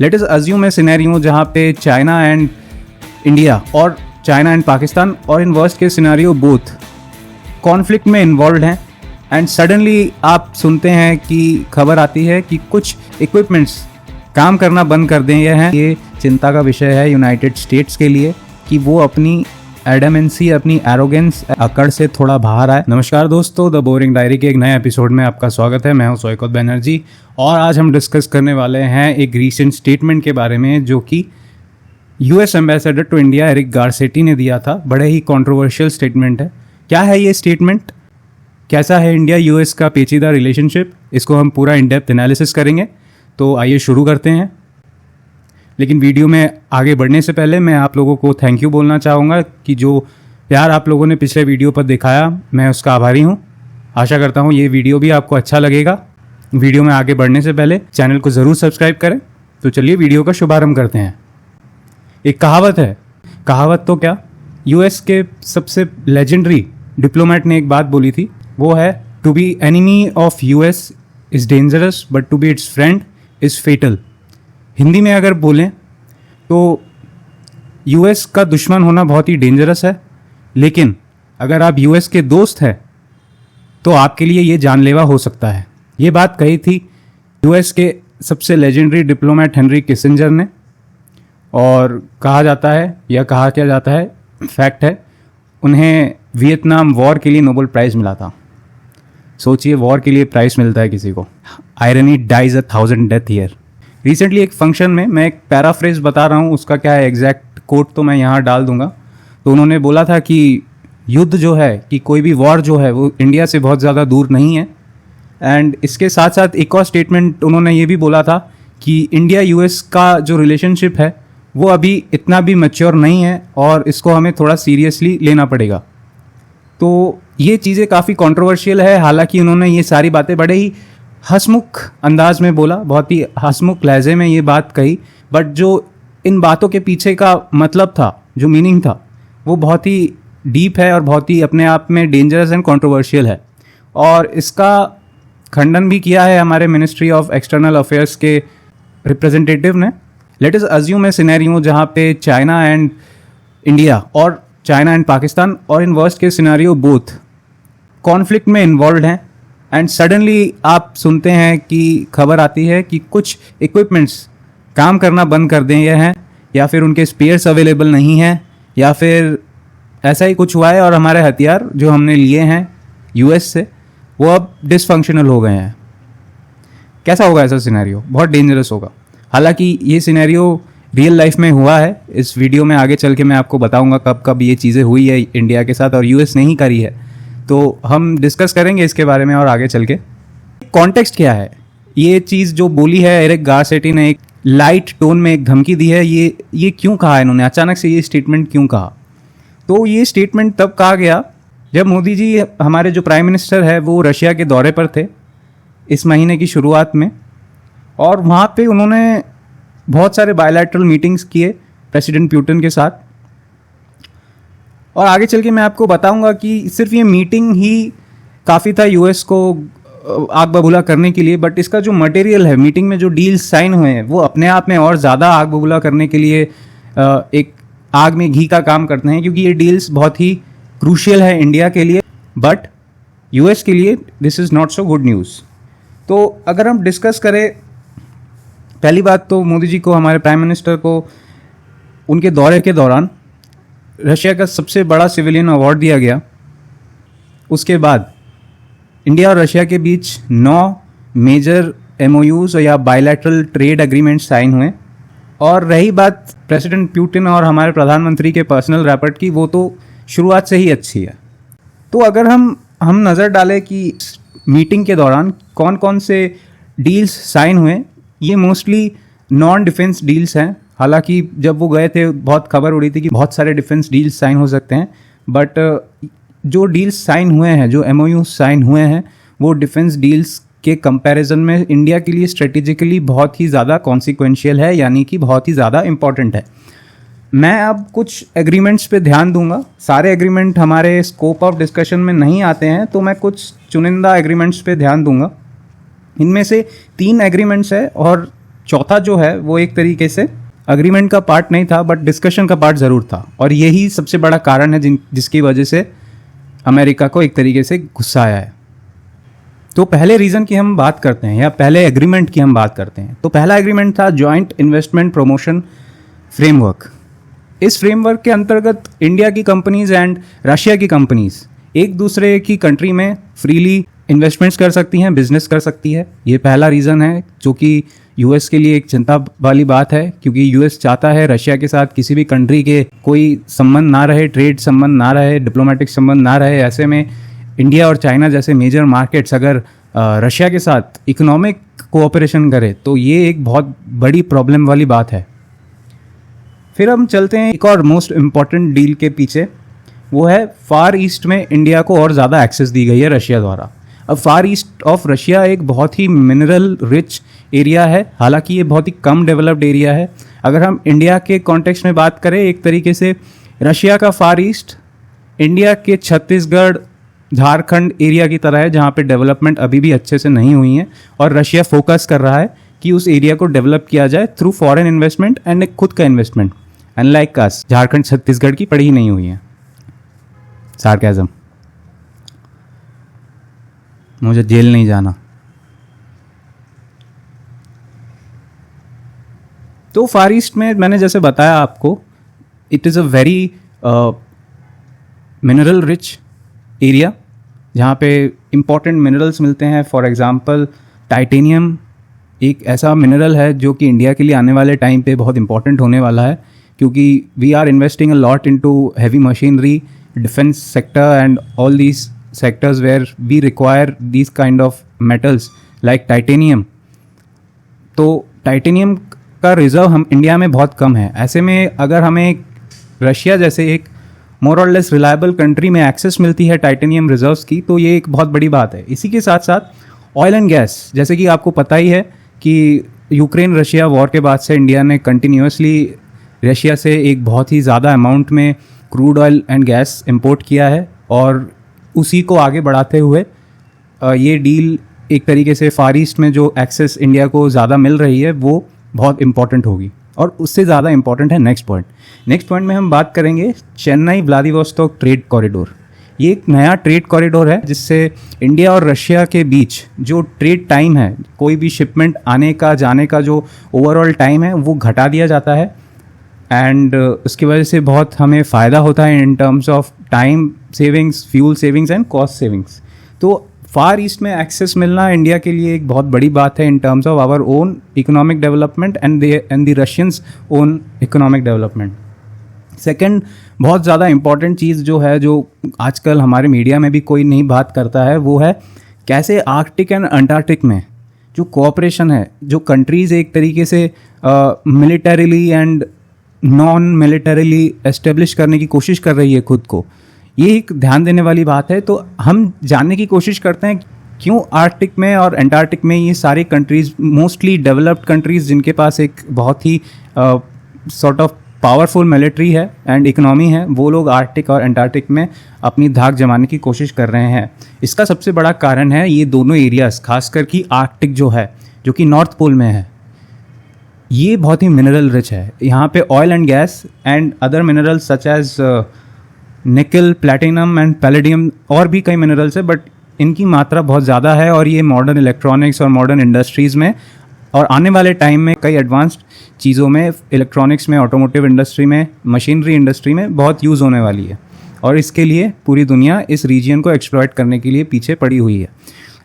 Let us assume ए scenario जहाँ पे China and India और चाइना एंड पाकिस्तान और इन वर्स्ट के सिनेरियो बोथ कॉन्फ्लिक्ट में इन्वॉल्व हैं एंड सडनली आप सुनते हैं कि खबर आती है कि कुछ इक्विपमेंट्स काम करना बंद कर दिए हैं। ये चिंता का विषय है यूनाइटेड स्टेट्स के लिए कि वो अपनी एडमेंसी, अपनी एरोगेंस, अकड़ से थोड़ा बाहर आए। नमस्कार दोस्तों, द बोरिंग डायरी के एक नए एपिसोड में आपका स्वागत है। मैं हूं सोइकोत बनर्जी और आज हम डिस्कस करने वाले हैं एक रीसेंट स्टेटमेंट के बारे में जो कि US ambassador to India Eric Garcetti ने दिया था। बड़े ही कंट्रोवर्शियल स्टेटमेंट है। क्या है ये स्टेटमेंट, कैसा है इंडिया यूएस का पेचीदा रिलेशनशिप, इसको हम पूरा इन डेप्थ एनालिसिस करेंगे। तो आइए शुरू करते हैं। लेकिन वीडियो में आगे बढ़ने से पहले मैं आप लोगों को थैंक यू बोलना चाहूँगा कि जो प्यार आप लोगों ने पिछले वीडियो पर दिखाया, मैं उसका आभारी हूँ। आशा करता हूँ ये वीडियो भी आपको अच्छा लगेगा। वीडियो में आगे बढ़ने से पहले चैनल को ज़रूर सब्सक्राइब करें। तो चलिए वीडियो का शुभारंभ करते हैं। एक कहावत है, कहावत तो क्या, यूएस के सबसे लेजेंडरी डिप्लोमेट ने एक बात बोली थी, वो है to be enemy of US is dangerous but to be its friend is fatal. Hindi में अगर बोलें तो यूएस का दुश्मन होना बहुत ही डेंजरस है, लेकिन अगर आप यूएस के दोस्त हैं तो आपके लिए ये जानलेवा हो सकता है। ये बात कही थी यूएस के सबसे लेजेंडरी डिप्लोमेट हेनरी किसिंजर ने। और कहा जाता है या कहा क्या जाता है, फैक्ट है, उन्हें वियतनाम वॉर के लिए नोबेल प्राइज़ मिला था। सोचिए, वॉर के लिए प्राइज़ मिलता है किसी को। Irony dies 1000 death year. Recently एक फंक्शन में, मैं एक पैराफ्रेज बता रहा हूँ, उसका क्या है एग्जैक्ट कोट तो मैं यहाँ डाल दूंगा। तो उन्होंने बोला था कि युद्ध जो है, कि कोई भी वॉर जो है वो इंडिया से बहुत ज़्यादा दूर नहीं है। एंड इसके साथ साथ एक और स्टेटमेंट उन्होंने ये भी बोला था कि इंडिया यूएस का जो रिलेशनशिप है वो अभी इतना भी मैच्योर नहीं है और इसको हमें थोड़ा सीरियसली लेना पड़ेगा। तो ये चीज़ें काफ़ी कंट्रोवर्शियल है। हालांकि उन्होंने ये सारी बातें बड़े ही हंसमुख अंदाज में बोला, बहुत ही हंसमुख लहजे में ये बात कही, बट जो इन बातों के पीछे का मतलब था, जो मीनिंग था, वो बहुत ही डीप है और बहुत ही अपने आप में डेंजरस एंड कंट्रोवर्शियल है। और इसका खंडन भी किया है हमारे मिनिस्ट्री ऑफ एक्सटर्नल अफेयर्स के रिप्रेजेंटेटिव ने। लेट अस अज्यूम ए सिनेरियो जहाँ पे चाइना एंड इंडिया और चाइना एंड पाकिस्तान और इन वर्स्ट के सिनेरियो बोथ कॉन्फ्लिक्ट में इन्वॉल्व हैं एंड सडनली आप सुनते हैं कि खबर आती है कि कुछ इक्विपमेंट्स काम करना बंद कर दिए हैं, या फिर उनके स्पेयर्स अवेलेबल नहीं हैं, या फिर ऐसा ही कुछ हुआ है और हमारे हथियार जो हमने लिए हैं यूएस से वो अब डिसफंक्शनल हो गए हैं। कैसा होगा ऐसा सिनेरियो? बहुत डेंजरस होगा। हालांकि ये सिनेरियो रियल लाइफ में हुआ है। इस वीडियो में आगे चल के मैं आपको बताऊंगा कब कब ये चीज़ें हुई है इंडिया के साथ और यूएस ने ही करी है। तो हम डिस्कस करेंगे इसके बारे में और आगे चल के। कॉन्टेक्स्ट क्या है, ये चीज़ जो बोली है एरिक गारसेटी ने, एक लाइट टोन में एक धमकी दी है, ये क्यों कहा है इन्होंने, अचानक से ये स्टेटमेंट क्यों कहा? तो ये स्टेटमेंट तब कहा गया जब मोदी जी, हमारे जो प्राइम मिनिस्टर है, वो रशिया के दौरे पर थे इस महीने की शुरुआत में, और वहाँ पे उन्होंने बहुत सारे बायलैटरल मीटिंग्स किए प्रेसिडेंट पुतिन के साथ। और आगे चल के मैं आपको बताऊंगा कि सिर्फ ये मीटिंग ही काफ़ी था यूएस को आग बबूला करने के लिए, बट इसका जो मटेरियल है, मीटिंग में जो डील्स साइन हुए हैं, वो अपने आप में और ज़्यादा आग बबूला करने के लिए एक आग में घी का काम करते हैं, क्योंकि ये डील्स बहुत ही क्रूशियल है इंडिया के लिए, बट यूएस के लिए this is not so good news. तो अगर हम डिस्कस करें, पहली बात तो मोदी जी को, हमारे प्राइम मिनिस्टर को, उनके दौरे के दौरान रशिया का सबसे बड़ा सिविलियन अवार्ड दिया गया। उसके बाद इंडिया और रशिया के बीच 9 मेजर एमओयूज या बायलैटरल ट्रेड एग्रीमेंट साइन हुए। और रही बात प्रेसिडेंट पुतिन और हमारे प्रधानमंत्री के पर्सनल रैपट की, वो तो शुरुआत से ही अच्छी है। तो अगर हम नज़र डालें कि मीटिंग के दौरान कौन कौन से डील्स साइन हुए, ये मोस्टली नॉन डिफेंस डील्स हैं। हालांकि जब वो गए थे बहुत खबर उड़ी थी कि बहुत सारे डिफेंस डील्स साइन हो सकते हैं, बट जो डील्स साइन हुए हैं, जो एमओयू साइन हुए हैं, वो डिफेंस डील्स के कंपैरिजन में इंडिया के लिए स्ट्रेटेजिकली बहुत ही ज़्यादा कॉन्सिक्वेंशियल है, यानी कि बहुत ही ज़्यादा इंपॉर्टेंट है। मैं अब कुछ एग्रीमेंट्स पे ध्यान दूंगा। सारे एग्रीमेंट हमारे स्कोप ऑफ डिस्कशन में नहीं आते हैं, तो मैं कुछ चुनिंदा एग्रीमेंट्स पे ध्यान दूंगा। इनमें से 3 एग्रीमेंट्स है और चौथा जो है वो एक तरीके से अग्रीमेंट का पार्ट नहीं था बट डिस्कशन का पार्ट ज़रूर था, और यही सबसे बड़ा कारण है जिसकी वजह से अमेरिका को एक तरीके से गुस्सा आया है। तो पहले रीज़न की हम बात करते हैं या पहले एग्रीमेंट की हम बात करते हैं। तो पहला एग्रीमेंट था जॉइंट इन्वेस्टमेंट प्रमोशन फ्रेमवर्क। इस फ्रेमवर्क के अंतर्गत इंडिया की कंपनीज एंड रशिया की कंपनीज एक दूसरे की कंट्री में फ्रीली इन्वेस्टमेंट्स कर सकती हैं, बिजनेस कर सकती है। ये पहला रीज़न है जो कि यूएस के लिए एक चिंता वाली बात है, क्योंकि यूएस चाहता है रशिया के साथ किसी भी कंट्री के कोई संबंध ना रहे, ट्रेड संबंध ना रहे, डिप्लोमेटिक संबंध ना रहे। ऐसे में इंडिया और चाइना जैसे मेजर मार्केट्स अगर रशिया के साथ इकोनॉमिक कोऑपरेशन करे तो ये एक बहुत बड़ी प्रॉब्लम वाली बात है। फिर हम चलते हैं एक और मोस्ट इम्पॉर्टेंट डील के पीछे, वो है फार ईस्ट में इंडिया को और ज़्यादा एक्सेस दी गई है रशिया द्वारा। अब फार ईस्ट ऑफ रशिया एक बहुत ही मिनरल रिच एरिया है, हालांकि ये बहुत ही कम डेवलप्ड एरिया है। अगर हम इंडिया के कॉन्टेक्स्ट में बात करें, एक तरीके से रशिया का फार ईस्ट इंडिया के छत्तीसगढ़ झारखंड एरिया की तरह है, जहाँ पे डेवलपमेंट अभी भी अच्छे से नहीं हुई है, और रशिया फोकस कर रहा है कि उस एरिया को डेवलप किया जाए थ्रू फॉरेन इन्वेस्टमेंट एंड एक खुद का इन्वेस्टमेंट। अनलाइक कास झारखंड छत्तीसगढ़ की पड़ी ही नहीं हुई है। सार्केज़म, मुझे जेल नहीं जाना। तो फार ईस्ट में मैंने जैसे बताया आपको, it is a very mineral rich area जहाँ पे इम्पॉर्टेंट मिनरल्स मिलते हैं। फॉर एग्जांपल टाइटेनियम एक ऐसा मिनरल है जो कि इंडिया के लिए आने वाले टाइम पे बहुत इंपॉर्टेंट होने वाला है, क्योंकि we are investing a lot into heavy machinery, defence sector and all these sectors where we require these kind of metals like titanium। तो टाइटेनियम का रिजर्व हम इंडिया में बहुत कम है। ऐसे में अगर हमें रशिया जैसे एक मोर और लेस रिलायबल कंट्री में एक्सेस मिलती है टाइटेनियम रिजर्व्स की, तो ये एक बहुत बड़ी बात है। इसी के साथ साथ ऑयल एंड गैस, जैसे कि आपको पता ही है कि यूक्रेन रशिया वॉर के बाद से इंडिया ने कंटिन्यूसली रशिया से एक बहुत ही ज़्यादा अमाउंट में crude oil and gas import किया है, और उसी को आगे बढ़ाते हुए ये डील एक तरीके से फार ईस्ट में जो एक्सेस इंडिया को ज़्यादा मिल रही है वो बहुत इंपॉर्टेंट होगी। और उससे ज़्यादा इंपॉर्टेंट है नेक्स्ट पॉइंट में हम बात करेंगे चेन्नई व्लादिवोस्टोक ट्रेड कॉरिडोर। ये एक नया ट्रेड कॉरिडोर है जिससे इंडिया और रशिया के बीच जो ट्रेड टाइम है, कोई भी शिपमेंट आने का जाने का जो ओवरऑल टाइम है वो घटा दिया जाता है, एंड उसकी वजह से बहुत हमें फ़ायदा होता है in terms of time savings, fuel savings and cost savings. तो फार ईस्ट में एक्सेस मिलना इंडिया के लिए एक बहुत बड़ी बात है in terms of our own economic development and the Russians own economic development. Second बहुत ज़्यादा इंपॉर्टेंट चीज़ जो है, जो आजकल हमारे मीडिया में भी कोई नहीं बात करता है, वो है कैसे आर्कटिक एंड अंटार्कटिक में जो कोऑपरेशन है, जो कंट्रीज़ एक तरीके से militarily and non militarily establish करने की कोशिश कर रही है खुद को, ये एक ध्यान देने वाली बात है। तो हम जानने की कोशिश करते हैं क्यों आर्कटिक में और अंटार्कटिक में ये सारी कंट्रीज़, मोस्टली डेवलप्ड कंट्रीज़ जिनके पास एक बहुत ही सॉर्ट ऑफ पावरफुल मिलिट्री है एंड इकोनॉमी है, वो लोग आर्कटिक और अंटार्कटिक में अपनी धाक जमाने की कोशिश कर रहे हैं। इसका सबसे बड़ा कारण है ये दोनों एरियाज़, खासकर कि आर्कटिक जो है, जो कि नॉर्थ पोल में है, ये बहुत ही मिनरल रिच है। यहाँ पे oil and gas and other minerals such as nickel, platinum and palladium और भी कई मिनरल्स है, बट इनकी मात्रा बहुत ज़्यादा है, और ये मॉडर्न इलेक्ट्रॉनिक्स और मॉडर्न इंडस्ट्रीज़ में और आने वाले टाइम में कई एडवांस्ड चीज़ों में, इलेक्ट्रॉनिक्स में, ऑटोमोटिव इंडस्ट्री में, मशीनरी इंडस्ट्री में बहुत यूज़ होने वाली है, और इसके लिए पूरी दुनिया इस रीजन को एक्सप्लॉइट करने के लिए पीछे पड़ी हुई है।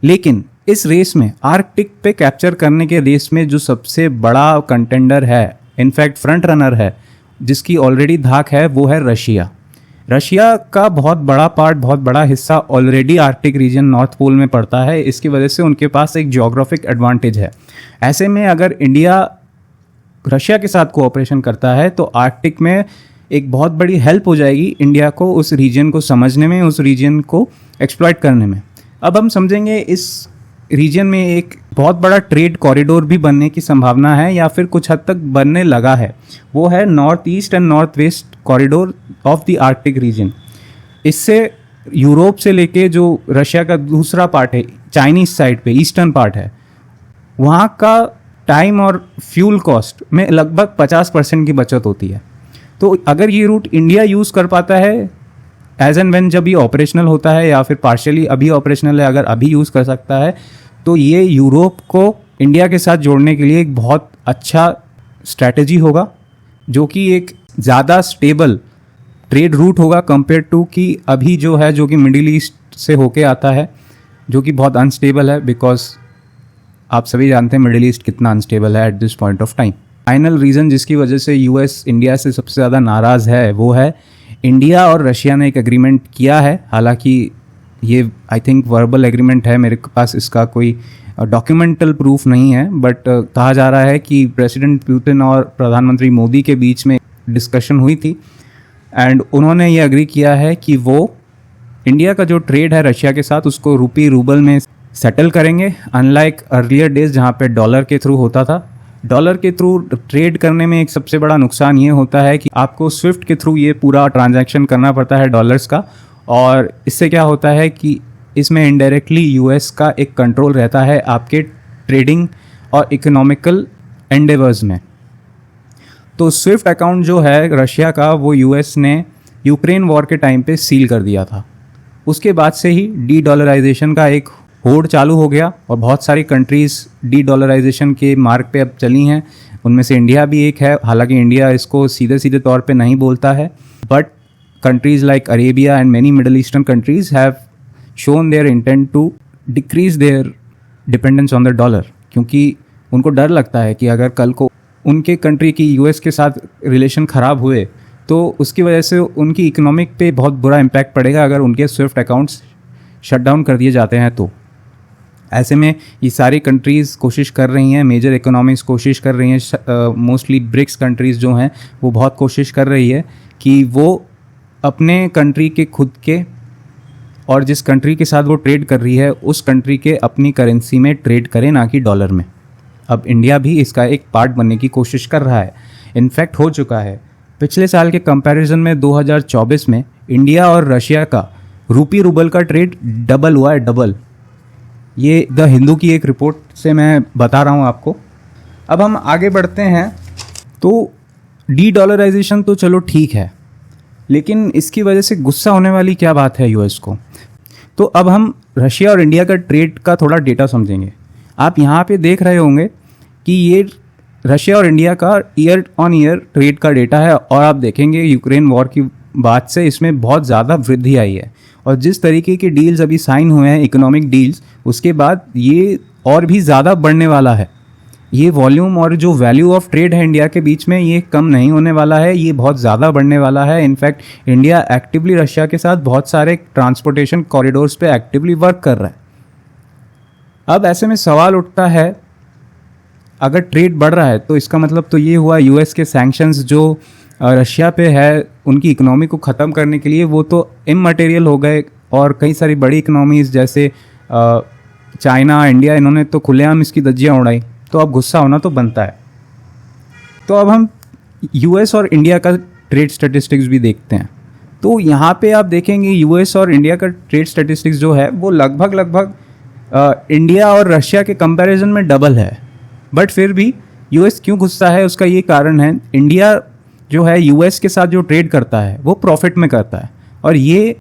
लेकिन इस रेस में, आर्कटिक पे कैप्चर करने के रेस में जो सबसे बड़ा कंटेंडर है, इनफैक्ट फ्रंट रनर है, जिसकी ऑलरेडी धाक है, वो है रशिया। रशिया का बहुत बड़ा पार्ट, बहुत बड़ा हिस्सा already Arctic region north pole में पड़ता है। इसकी वजह से उनके पास एक ज्योग्राफिक एडवांटेज है। ऐसे में अगर इंडिया रशिया के साथ कोऑपरेशन करता है तो आर्कटिक में एक बहुत बड़ी हेल्प हो जाएगी इंडिया को उस रीजन को समझने में, उस रीजन को एक्सप्लॉइट करने में। अब हम समझेंगे इस रीजन में एक बहुत बड़ा ट्रेड कॉरिडोर भी बनने की संभावना है, या फिर कुछ हद तक बनने लगा है। वो है north east and north west corridor of the Arctic region. इससे यूरोप से लेके जो रशिया का दूसरा पार्ट है, चाइनीज साइड पे ईस्टर्न पार्ट है, वहाँ का टाइम और फ्यूल कॉस्ट में लगभग 50% की बचत होती है। तो अगर ये रूट इंडिया यूज़ कर पाता है एज एंड व्हेन, जब ये ऑपरेशनल होता है या फिर पार्शियली अभी ऑपरेशनल है, अगर अभी यूज़ कर सकता है, तो ये यूरोप को इंडिया के साथ जोड़ने के लिए एक बहुत अच्छा स्ट्रैटेजी होगा, जो कि एक ज़्यादा स्टेबल ट्रेड रूट होगा कंपेयर टू कि अभी जो है, जो कि मिडिल ईस्ट से होके आता है, जो कि बहुत अनस्टेबल है, बिकॉज आप सभी जानते हैं मिडिल ईस्ट कितना अनस्टेबल है at this point of time. Final reason जिसकी वजह से यूएस इंडिया से सबसे ज़्यादा नाराज़ है वो है इंडिया और रशिया ने एक एग्रीमेंट किया है। हालांकि ये आई थिंक वर्बल एग्रीमेंट है, मेरे पास इसका कोई डॉक्यूमेंटल प्रूफ नहीं है, बट कहा जा रहा है कि प्रेसिडेंट पुतिन और प्रधानमंत्री मोदी के बीच में डिस्कशन हुई थी एंड उन्होंने ये एग्री किया है कि वो इंडिया का जो ट्रेड है रशिया के साथ उसको रूबल में सेटल करेंगे, अनलाइक अर्लियर डेज जहाँ पे डॉलर के थ्रू होता था। डॉलर के थ्रू ट्रेड करने में एक सबसे बड़ा नुकसान ये होता है कि आपको स्विफ्ट के थ्रू ये पूरा ट्रांजैक्शन करना पड़ता है डॉलर्स का, और इससे क्या होता है कि इसमें इनडायरेक्टली यूएस का एक कंट्रोल रहता है आपके ट्रेडिंग और इकोनॉमिकल एंडेवर्स में। तो स्विफ्ट अकाउंट जो है रशिया का, वो यूएस ने यूक्रेन वॉर के टाइम पे सील कर दिया था। उसके बाद से ही डी डॉलराइजेशन का एक होड़ चालू हो गया और बहुत सारी कंट्रीज़ डी डॉलराइजेशन के मार्ग पे अब चली हैं, उनमें से इंडिया भी एक है। हालांकि इंडिया इसको सीधे सीधे तौर पे नहीं बोलता है, but countries like Arabia and many middle eastern countries have shown their intent to decrease their dependence on the dollar, क्योंकि उनको डर लगता है कि अगर कल को उनके कंट्री की यूएस के साथ रिलेशन ख़राब हुए तो उसकी वजह से उनकी इकोनॉमिक पे बहुत बुरा इम्पैक्ट पड़ेगा अगर उनके स्विफ्ट अकाउंट्स शट डाउन कर दिए जाते हैं। तो ऐसे में ये सारी कंट्रीज़ कोशिश कर रही हैं, मेजर इकोनॉमीज़ कोशिश कर रही हैं, मोस्टली ब्रिक्स कंट्रीज़ जो हैं वो बहुत कोशिश कर रही है कि वो अपने कंट्री के खुद के और जिस कंट्री के साथ वो ट्रेड कर रही है उस कंट्री के अपनी करेंसी में ट्रेड करें, ना कि डॉलर में। अब इंडिया भी इसका एक पार्ट बनने की कोशिश कर रहा है, इनफैक्ट हो चुका है। पिछले साल के कंपैरिजन में 2024 में इंडिया और रशिया का रूपी रूबल का ट्रेड डबल हुआ है, डबल। ये द हिंदू की एक रिपोर्ट से मैं बता रहा हूँ आपको। अब हम आगे बढ़ते हैं। तो डी डॉलराइजेशन तो चलो ठीक है, लेकिन इसकी वजह से गुस्सा होने वाली क्या बात है यूएस को। तो अब हम रशिया और इंडिया का ट्रेड का थोड़ा डेटा समझेंगे। आप यहाँ पे देख रहे होंगे कि ये रशिया और इंडिया का ईयर ऑन ईयर ट्रेड का डेटा है, और आप देखेंगे यूक्रेन वॉर की बाद से इसमें बहुत ज़्यादा वृद्धि आई है, और जिस तरीके के डील्स अभी साइन हुए हैं, इकोनॉमिक डील्स, उसके बाद ये और भी ज़्यादा बढ़ने वाला है। ये वॉल्यूम और जो वैल्यू ऑफ ट्रेड है इंडिया के बीच में, ये कम नहीं होने वाला है, ये बहुत ज़्यादा बढ़ने वाला है। इनफैक्ट इंडिया एक्टिवली रशिया के साथ बहुत सारे ट्रांसपोर्टेशन कॉरिडोर्स पे एक्टिवली वर्क कर रहा है। अब ऐसे में सवाल उठता है, अगर ट्रेड बढ़ रहा है तो इसका मतलब तो ये हुआ यूएस के सैंक्शंस जो रशिया पे है उनकी इकोनॉमी को ख़त्म करने के लिए वो तो इममटेरियल हो गए, और कई सारी बड़ी इकोनॉमीज़ जैसे चाइना, इंडिया, इन्होंने तो खुलेआम इसकी धज्जियाँ उड़ाई। तो अब गुस्सा होना तो बनता है। तो अब हम यूएस और इंडिया का ट्रेड स्टैटिस्टिक्स भी देखते हैं। तो यहाँ पे आप देखेंगे यूएस और इंडिया का ट्रेड स्टैटिस्टिक्स जो है वो लगभग इंडिया और रशिया के कंपैरिजन में डबल है। बट फिर भी यूएस क्यों गुस्सा है, उसका ये कारण है, इंडिया जो है यूएस के साथ जो ट्रेड करता है वो प्रॉफिट में करता है, और ये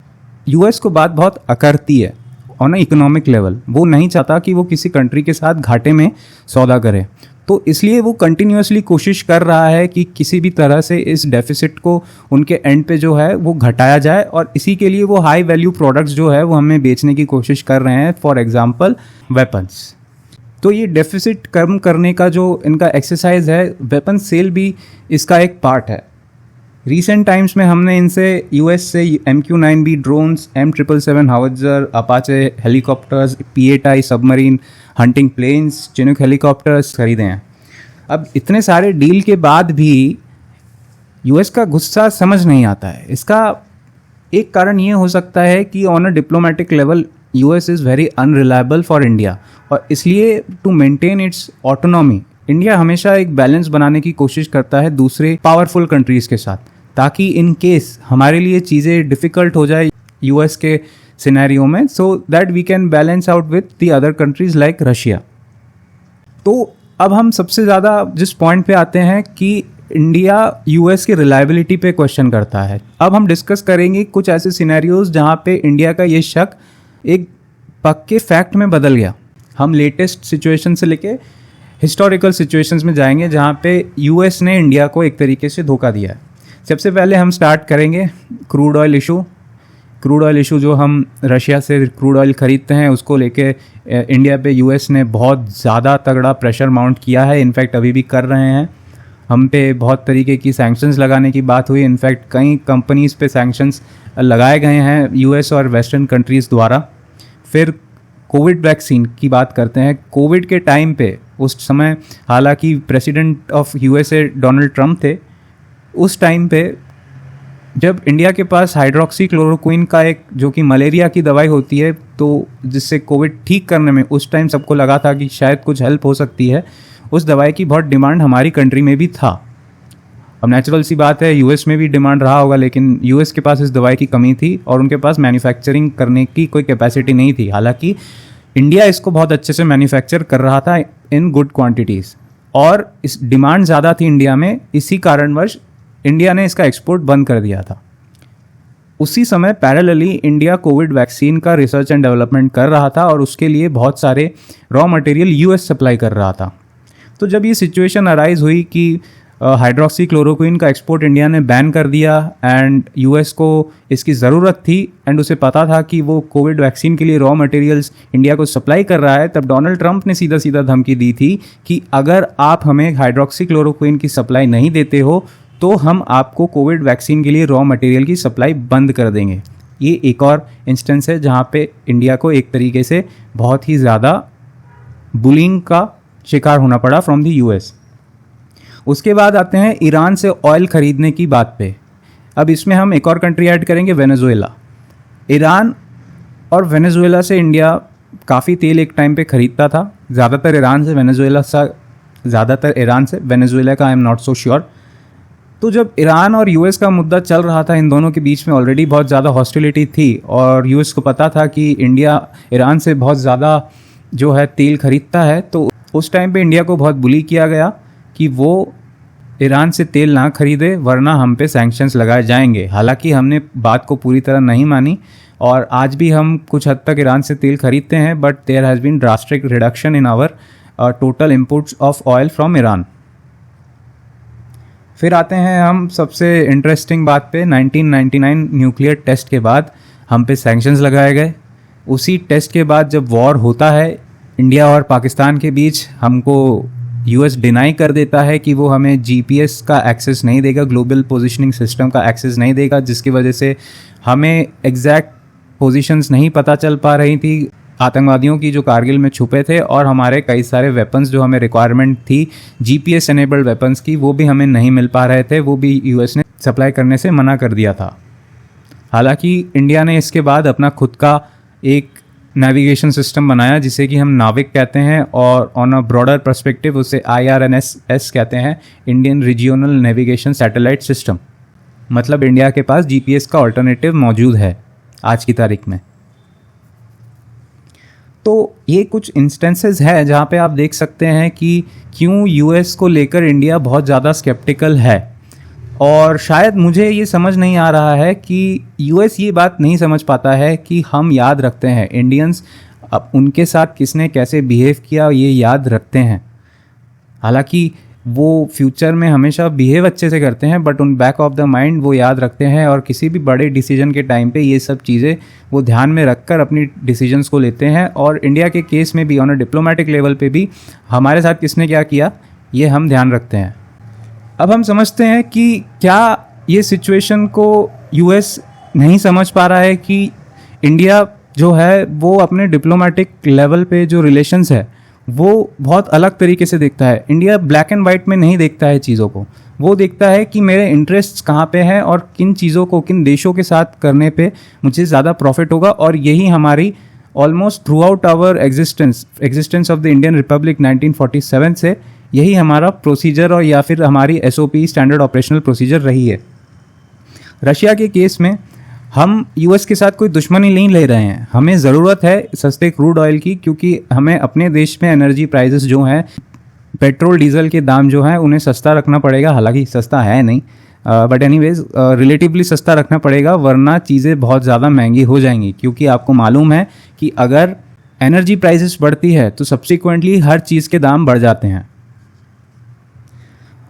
यूएस को बात बहुत अकड़ती है ऑन इकोनॉमिक लेवल। वो नहीं चाहता कि वो किसी कंट्री के साथ घाटे में सौदा करे, तो इसलिए वो कंटिन्यूसली कोशिश कर रहा है कि किसी भी तरह से इस डेफिसिट को उनके एंड पे जो है वो घटाया जाए, और इसी के लिए वो हाई वैल्यू प्रोडक्ट्स जो है वो हमें बेचने की कोशिश कर रहे हैं, फॉर एग्जांपल वेपन्स। तो ये डेफिसिट कम करने का जो इनका एक्सरसाइज है, वेपन सेल भी इसका एक पार्ट है। रिसेंट टाइम्स में हमने इनसे यूएस से MQ-9B drones, M777 howitzer, Apache helicopters, P-8I submarine hunting planes, Chinook helicopters खरीदे हैं। अब इतने सारे डील के बाद भी यूएस का गुस्सा समझ नहीं आता है। इसका एक कारण ये हो सकता है कि on a diplomatic level US is very unreliable for India, और इसलिए to maintain its autonomy India हमेशा एक बैलेंस बनाने की कोशिश करता है दूसरे पावरफुल कंट्रीज़ के साथ, ताकि इन केस हमारे लिए चीज़ें डिफ़िकल्ट हो जाए यूएस के सिनेरियो में, so that we can balance out with the other countries like Russia. तो अब हम सबसे ज़्यादा जिस पॉइंट पे आते हैं कि इंडिया यूएस की रिलायबिलिटी पे क्वेश्चन करता है। अब हम डिस्कस करेंगे कुछ ऐसे सिनेरियोज जहाँ पे इंडिया का ये शक एक पक्के फैक्ट में बदल गया। हम लेटेस्ट सिचुएशन से लेके हिस्टोरिकल सिचुएशंस में जाएंगे जहाँ पे यूएस ने इंडिया को एक तरीके से धोखा दिया है। सबसे पहले हम स्टार्ट करेंगे crude oil issue. Crude oil issue जो हम रशिया से क्रूड ऑयल ख़रीदते हैं उसको लेके इंडिया पे यूएस ने बहुत ज़्यादा तगड़ा प्रेशर माउंट किया है। इनफैक्ट अभी भी कर रहे हैं। हम पे बहुत तरीके की सैंक्शंस लगाने की बात हुई। इनफैक्ट कई कंपनीज़ पे सैंक्शंस लगाए गए हैं यूएस और वेस्टर्न कंट्रीज़ द्वारा। फिर कोविड वैक्सीन की बात करते हैं। कोविड के टाइम पे उस समय हालांकि president of USA Donald Trump थे। उस टाइम पे जब इंडिया के पास हाइड्रोक्सी क्लोरोक्विन का एक जो कि मलेरिया की दवाई होती है तो जिससे कोविड ठीक करने में उस टाइम सबको लगा था कि शायद कुछ हेल्प हो सकती है, उस दवाई की बहुत डिमांड हमारी कंट्री में भी था। अब नेचुरल सी बात है यूएस में भी डिमांड रहा होगा, लेकिन यूएस के पास इस दवाई की कमी थी और उनके पास मैन्युफैक्चरिंग करने की कोई कैपेसिटी नहीं थी। हालांकि इंडिया इसको बहुत अच्छे से मैन्युफैक्चर कर रहा था इन गुड क्वांटिटीज़ और इस डिमांड ज़्यादा थी इंडिया में। इसी कारणवश इंडिया ने इसका एक्सपोर्ट बंद कर दिया था। उसी समय पैरेलली इंडिया कोविड वैक्सीन का रिसर्च एंड डेवलपमेंट कर रहा था और उसके लिए बहुत सारे रॉ मटेरियल यूएस सप्लाई कर रहा था। तो जब ये सिचुएशन अराइज हुई कि हाइड्रोक्सी क्लोरोक्विन का एक्सपोर्ट इंडिया ने बैन कर दिया एंड यूएस को इसकी ज़रूरत थी एंड उसे पता था कि वो कोविड वैक्सीन के लिए रॉ मटेरियल्स इंडिया को सप्लाई कर रहा है, तब डोनाल्ड ट्रंप ने सीधा सीधा धमकी दी थी कि अगर आप हमें हाइड्रोक्सी क्लोरोक्विन की सप्लाई नहीं देते हो तो हम आपको कोविड वैक्सीन के लिए रॉ मटेरियल की सप्लाई बंद कर देंगे। ये एक और इंस्टेंस है जहाँ पे इंडिया को एक तरीके से बहुत ही ज़्यादा बुलिंग का शिकार होना पड़ा फ्रॉम द यूएस। उसके बाद आते हैं ईरान से ऑयल ख़रीदने की बात पे। अब इसमें हम एक और कंट्री ऐड करेंगे, वेनेजुएला। ईरान और वेनेजुएला से इंडिया काफ़ी तेल एक टाइम पे ख़रीदता था, ज़्यादातर ईरान से वेनेजुएला का I am not so sure. तो जब ईरान और यूएस का मुद्दा चल रहा था, इन दोनों के बीच में ऑलरेडी बहुत ज़्यादा हॉस्टिलिटी थी और यूएस को पता था कि इंडिया ईरान से बहुत ज़्यादा जो है तेल खरीदता है, तो उस टाइम पे इंडिया को बहुत बुली किया गया कि वो ईरान से तेल ना खरीदे वरना हम पे सैंक्शंस लगाए जाएंगे। हालांकि हमने बात को पूरी तरह नहीं मानी और आज भी हम कुछ हद तक ईरान से तेल खरीदते हैं, but there has been drastic reduction in our total imports of oil from Iran. फिर आते हैं हम सबसे इंटरेस्टिंग बात पे। 1999 न्यूक्लियर टेस्ट के बाद हम पे सैंक्शंस लगाए गए। उसी टेस्ट के बाद जब वॉर होता है इंडिया और पाकिस्तान के बीच, हमको यूएस डिनाई कर देता है कि वो हमें जीपीएस का एक्सेस नहीं देगा, ग्लोबल पोजीशनिंग सिस्टम का एक्सेस नहीं देगा, जिसकी वजह से हमें एग्जैक्ट पोजीशंस नहीं पता चल पा रही थी आतंकवादियों की जो कारगिल में छुपे थे, और हमारे कई सारे वेपन्स जो हमें रिक्वायरमेंट थी जीपीएस एनेबल्ड वेपन्स की वो भी हमें नहीं मिल पा रहे थे, वो भी यूएस ने सप्लाई करने से मना कर दिया था। हालांकि इंडिया ने इसके बाद अपना खुद का एक नेविगेशन सिस्टम बनाया जिसे कि हम नाविक कहते हैं, और ऑन अ ब्रॉडर पर्सपेक्टिव उसे IRNSS कहते हैं, इंडियन रीजियोनल नेविगेशन सैटेलाइट सिस्टम। मतलब इंडिया के पास जीपीएस का ऑल्टरनेटिव मौजूद है आज की तारीख में। तो ये कुछ इंस्टेंसेस है जहाँ पे आप देख सकते हैं कि क्यों यूएस को लेकर इंडिया बहुत ज़्यादा स्केप्टिकल है, और शायद मुझे ये समझ नहीं आ रहा है कि यूएस ये बात नहीं समझ पाता है कि हम याद रखते हैं इंडियंस, अब उनके साथ किसने कैसे बिहेव किया ये याद रखते हैं। हालांकि वो फ्यूचर में हमेशा बिहेव अच्छे से करते हैं, बट उन बैक ऑफ द माइंड वो याद रखते हैं और किसी भी बड़े डिसीजन के टाइम पे ये सब चीज़ें वो ध्यान में रखकर अपनी डिसीजंस को लेते हैं। और इंडिया के केस में भी ऑन अ डिप्लोमेटिक लेवल पे भी हमारे साथ किसने क्या किया ये हम ध्यान रखते हैं। अब हम समझते हैं कि क्या ये सिचुएशन को यूएस नहीं समझ पा रहा है कि इंडिया जो है वो अपने डिप्लोमेटिक लेवल पे जो रिलेशंस है वो बहुत अलग तरीके से देखता है। इंडिया ब्लैक एंड वाइट में नहीं देखता है चीज़ों को, वो देखता है कि मेरे इंटरेस्ट्स कहाँ पे हैं और किन चीज़ों को किन देशों के साथ करने पे मुझे ज़्यादा प्रॉफिट होगा। और यही हमारी almost throughout our existence of the Indian republic 1947 से यही हमारा प्रोसीजर और या फिर हमारी SOP स्टैंडर्ड ऑपरेशनल प्रोसीजर रही है। रशिया के केस में हम यूएस के साथ कोई दुश्मनी नहीं ले रहे हैं, हमें ज़रूरत है सस्ते क्रूड ऑयल की, क्योंकि हमें अपने देश में एनर्जी प्राइसेस जो हैं पेट्रोल डीजल के दाम जो हैं उन्हें सस्ता रखना पड़ेगा, हालांकि सस्ता है नहीं, बट एनीवेज रिलेटिवली सस्ता रखना पड़ेगा, वरना चीज़ें बहुत ज़्यादा महंगी हो जाएंगी। क्योंकि आपको मालूम है कि अगर एनर्जी प्राइसेस बढ़ती है तो सब्सिक्वेंटली हर चीज़ के दाम बढ़ जाते हैं।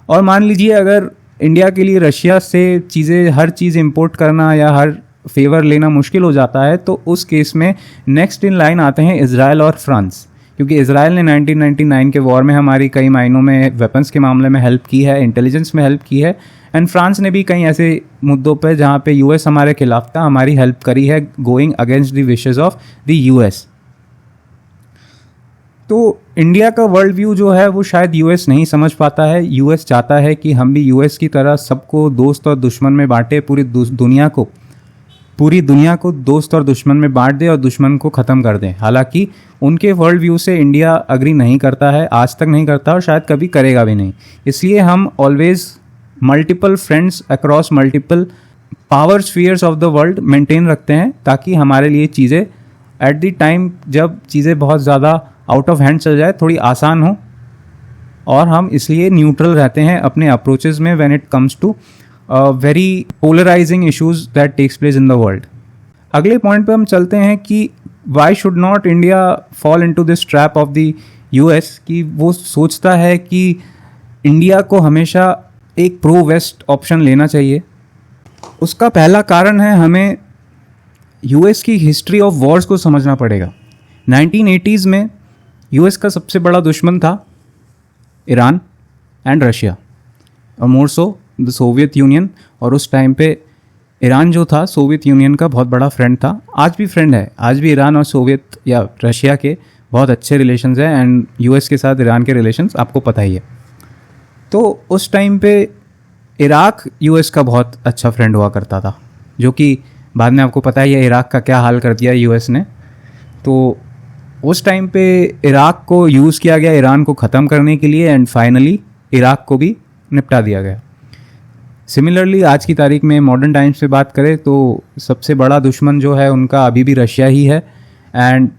और मान लीजिए अगर इंडिया के लिए रशिया से चीज़ें, हर चीज़ इंपोर्ट करना या हर फेवर लेना मुश्किल हो जाता है, तो उस केस में नेक्स्ट इन लाइन आते हैं इजराइल और फ्रांस। क्योंकि इजराइल ने 1999 के वॉर में हमारी कई मायनों में वेपन्स के मामले में हेल्प की है, इंटेलिजेंस में हेल्प की है, एंड फ्रांस ने भी कई ऐसे मुद्दों पर जहाँ पे यूएस हमारे खिलाफ था, हमारी हेल्प करी है, going against the wishes of the US. तो इंडिया का वर्ल्ड व्यू जो है वो शायद यूएस नहीं समझ पाता है। यूएस चाहता है कि हम भी यूएस की तरह सबको दोस्त और दुश्मन में बांटे, पूरी दुनिया को दोस्त और दुश्मन में बांट दे और दुश्मन को ख़त्म कर दें। हालांकि उनके वर्ल्ड व्यू से इंडिया अग्री नहीं करता है, आज तक नहीं करता और शायद कभी करेगा भी नहीं। इसलिए हम always multiple friends across multiple power spheres of the world maintain रखते हैं, ताकि हमारे लिए चीज़ें एट द टाइम जब चीज़ें बहुत ज़्यादा आउट ऑफ हैंड चल जाए थोड़ी आसान हो, और हम इसलिए न्यूट्रल रहते हैं अपने अप्रोचेस में when it comes to very polarising issues that takes place in the world. अगले पॉइंट पे हम चलते हैं कि why should not India fall into this trap of the US, कि वो सोचता है कि इंडिया को हमेशा एक प्रो वेस्ट ऑप्शन लेना चाहिए। उसका पहला कारण है हमें यूएस की हिस्ट्री ऑफ वॉर्स को समझना पड़ेगा। 1980s में यूएस का सबसे बड़ा दुश्मन था ईरान एंड रशिया, और मोर सो द सोवियत यूनियन। और उस टाइम पे ईरान जो था सोवियत यूनियन का बहुत बड़ा फ्रेंड था, आज भी फ्रेंड है। आज भी ईरान और सोवियत या रशिया के बहुत अच्छे रिलेशंस हैं, एंड यूएस के साथ ईरान के रिलेशंस आपको पता ही है। तो उस टाइम पे इराक यूएस का बहुत अच्छा फ्रेंड हुआ करता था, जो कि बाद में आपको पता ही है इराक का क्या हाल कर दिया यूएस ने। तो उस टाइम पे इराक को यूज़ किया गया ईरान को ख़त्म करने के लिए, एंड फाइनली इराक को भी निपटा दिया गया। सिमिलरली आज की तारीख में मॉडर्न टाइम्स पे बात करें तो सबसे बड़ा दुश्मन जो है उनका अभी भी रशिया ही है, एंड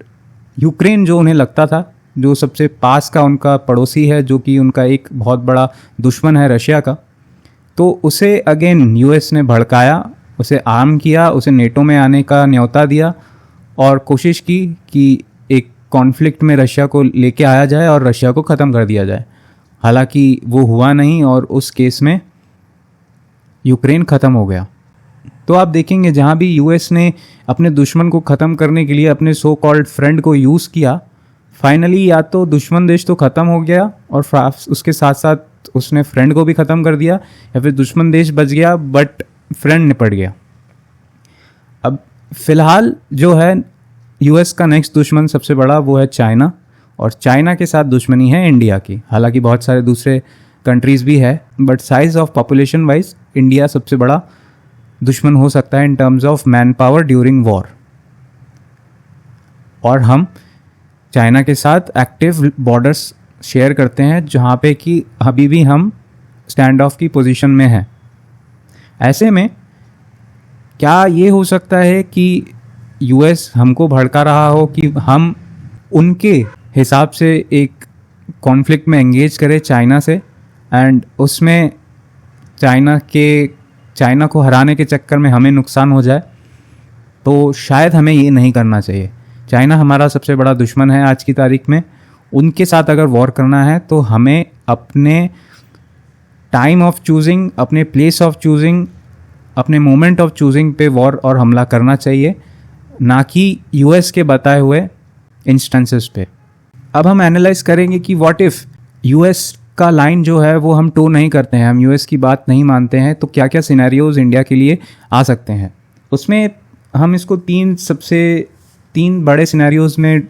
यूक्रेन जो उन्हें लगता था जो सबसे पास का उनका पड़ोसी है, जो कि उनका एक बहुत बड़ा दुश्मन है रशिया का, तो उसे अगेन यूएस ने भड़काया, उसे आर्म किया, उसे नेटो में आने का न्योता दिया और कोशिश की कि एक कॉन्फ्लिक्ट में रशिया को लेके आया जाए और रशिया को ख़त्म कर दिया जाए। हालांकि वो हुआ नहीं और उस केस में यूक्रेन ख़त्म हो गया। तो आप देखेंगे जहाँ भी यूएस ने अपने दुश्मन को ख़त्म करने के लिए अपने सो कॉल्ड फ्रेंड को यूज़ किया, फाइनली या तो दुश्मन देश तो ख़त्म हो गया और उसके साथ साथ उसने फ्रेंड को भी ख़त्म कर दिया, या फिर दुश्मन देश बच गया बट फ्रेंड निपट गया। अब फ़िलहाल जो है यूएस का नेक्स्ट दुश्मन सबसे बड़ा वो है चाइना, और चाइना के साथ दुश्मनी है इंडिया की। हालांकि बहुत सारे दूसरे कंट्रीज़ भी है, but size of population wise India सबसे बड़ा दुश्मन हो सकता है in terms of man power during war. और हम चाइना के साथ एक्टिव बॉर्डर्स शेयर करते हैं, जहाँ पे कि अभी भी हम स्टैंड ऑफ की पोजीशन में हैं। ऐसे में क्या ये हो सकता है कि यूएस हमको भड़का रहा हो कि हम उनके हिसाब से एक कॉन्फ्लिक्ट में एंगेज करें चाइना से, एंड उसमें चाइना को हराने के चक्कर में हमें नुकसान हो जाए? तो शायद हमें ये नहीं करना चाहिए। चाइना हमारा सबसे बड़ा दुश्मन है आज की तारीख में। उनके साथ अगर वॉर करना है तो हमें अपने टाइम ऑफ चूजिंग, अपने प्लेस ऑफ चूजिंग, अपने मोमेंट ऑफ चूजिंग पे वॉर और हमला करना चाहिए, ना कि यूएस के बताए हुए इंस्टेंसेस पे। अब हम एनालाइज करेंगे कि व्हाट इफ़ यूएस का लाइन जो है वो हम टो नहीं करते हैं, हम यूएस की बात नहीं मानते हैं, तो क्या क्या सिनेरियोज इंडिया के लिए आ सकते हैं। उसमें हम इसको तीन बड़े सिनेरियोज में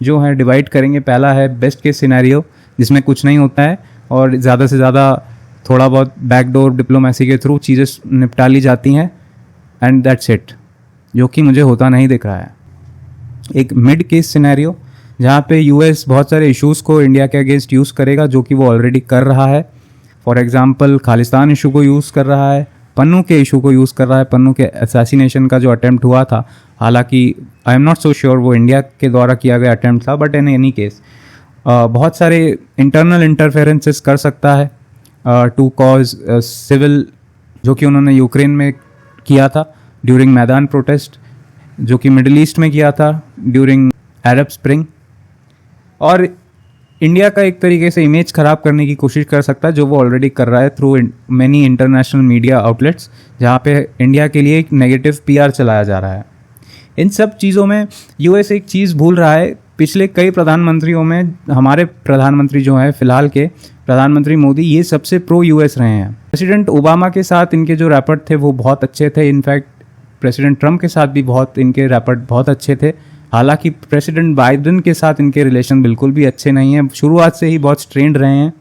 जो है डिवाइड करेंगे। पहला है बेस्ट केस सिनेरियो, जिसमें कुछ नहीं होता है और ज़्यादा से ज़्यादा थोड़ा बहुत बैकडोर डिप्लोमेसी के थ्रू चीज़ें निपटा ली जाती हैं, एंड दैट्स इट, जो कि मुझे होता नहीं दिख रहा है। एक मिड केस सिनेरियो जहाँ पे यूएस बहुत सारे इश्यूज़ को इंडिया के अगेंस्ट यूज़ करेगा, जो कि वो ऑलरेडी कर रहा है। फॉर एग्जांपल खालिस्तान इशू को यूज़ कर रहा है, पन्नू के इशू को यूज़ कर रहा है, पन्नू के असैसिनेशन का जो अटेम्प्ट हुआ था, हालांकि I am not so sure वो इंडिया के द्वारा किया गया अटेम्प्ट था, बट इन एनी केस बहुत सारे इंटरनल इंटरफेरेंसेस कर सकता है टू कॉज सिविल, जो कि उन्होंने यूक्रेन में किया था ड्यूरिंग मैदान प्रोटेस्ट, जो कि मिडिल ईस्ट में किया था ड्यूरिंग अरब स्प्रिंग, और इंडिया का एक तरीके से इमेज ख़राब करने की कोशिश कर सकता है, जो वो ऑलरेडी कर रहा है through many international media outlets, जहाँ पे इंडिया के लिए एक नेगेटिव पीआर चलाया जा रहा है। इन सब चीज़ों में यूएस एक चीज़ भूल रहा है। पिछले कई प्रधानमंत्रियों में हमारे प्रधानमंत्री जो हैं फिलहाल के प्रधानमंत्री मोदी, ये सबसे प्रो यूएस रहे हैं। प्रेसिडेंट ओबामा के साथ इनके जो रैपर्ट थे वो बहुत अच्छे थे, इनफैक्ट प्रेसिडेंट ट्रंप के साथ भी इनके रैपर्ट बहुत अच्छे थे। हालांकि प्रेसिडेंट बाइडेन के साथ इनके रिलेशन बिल्कुल भी अच्छे नहीं हैं, शुरुआत से ही बहुत स्ट्रेन्ड रहे हैं।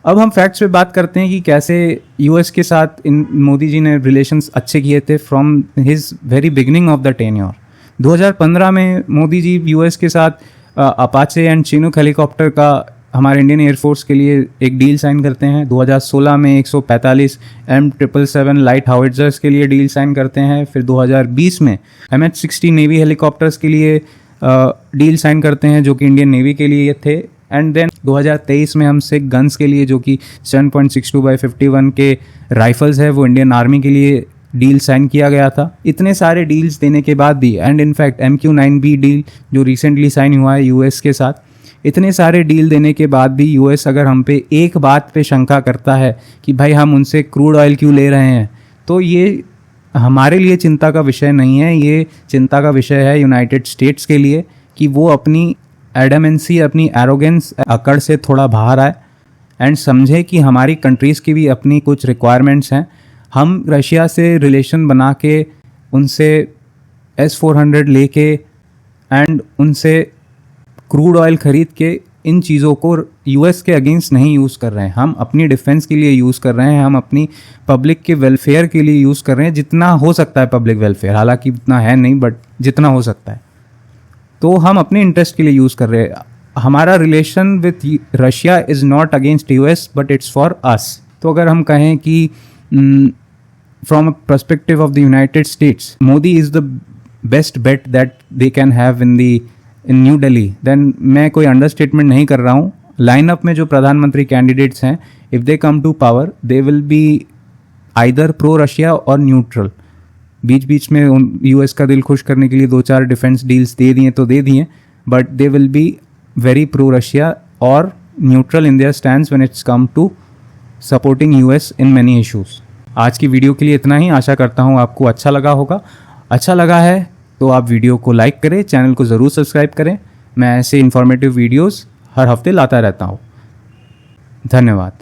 अब हम फैक्ट्स पे बात करते हैं कि कैसे यूएस के साथ इन मोदी जी ने रिलेशंस अच्छे किए थे from his very beginning of the tenure. 2015 में मोदी जी यूएस के साथ अपाचे एंड चिनूक हेलीकॉप्टर का हमारे इंडियन एयरफोर्स के लिए एक डील साइन करते हैं। 2016 में 145 M777 लाइट हाउइट्जर्स के लिए डील साइन करते हैं। फिर 2020 में MH-60 नेवी हेलीकॉप्टर्स के लिए डील साइन करते हैं, जो कि इंडियन नेवी के लिए थे। एंड देन 2023 में हम सिख गन्स के लिए, जो कि 7.62x51 के राइफल्स है, वो इंडियन आर्मी के लिए डील साइन किया गया था। इतने सारे डील्स देने के बाद भी, एंड इनफैक्ट MQ-9B डील जो रिसेंटली साइन हुआ है यूएस के साथ, इतने सारे डील देने के बाद भी यूएस अगर हम पे एक बात पे शंका करता है कि भाई हम उनसे क्रूड ऑयल क्यों ले रहे हैं, तो ये हमारे लिए चिंता का विषय नहीं है। ये चिंता का विषय है यूनाइटेड स्टेट्स के लिए कि वो अपनी एडमेंसी, अपनी एरोगेंस, अकड़ से थोड़ा बाहर आए एंड समझे कि हमारी कंट्रीज़ की भी अपनी कुछ रिक्वायरमेंट्स हैं। हम रशिया से रिलेशन बना के उनसे S-400 लेके एंड उनसे क्रूड ऑयल ख़रीद के इन चीज़ों को यूएस के अगेंस्ट नहीं यूज़ कर रहे हैं। हम अपनी डिफेंस के लिए यूज़ कर रहे हैं, हम अपनी पब्लिक के वेलफेयर के लिए यूज़ कर रहे हैं, जितना हो सकता है पब्लिक वेलफेयर, हालांकि इतना है नहीं बट जितना हो सकता है, तो हम अपने इंटरेस्ट के लिए यूज़ कर रहे हैं। हमारा relation with Russia is not against US but it's for us. तो अगर हम कहें कि from a perspective of the United States, Modi is the best bet that they can have in New Delhi, then मैं कोई अंडरस्टेटमेंट नहीं कर रहा हूँ। लाइनअप में जो प्रधानमंत्री कैंडिडेट्स हैं, if they come to power, they will be either pro Russia और न्यूट्रल। बीच बीच में यूएस का दिल खुश करने के लिए 2-4 डिफेंस डील्स दे दिए तो दे दिए, but they will be very pro Russia और neutral in their stands when it's come to supporting US in many issues. आज की वीडियो के लिए इतना ही। आशा करता हूँ आपको अच्छा लगा होगा। अच्छा लगा है तो आप वीडियो को लाइक करें, चैनल को ज़रूर सब्सक्राइब करें। मैं ऐसे इन्फॉर्मेटिव वीडियोस हर हफ्ते लाता रहता हूँ। धन्यवाद।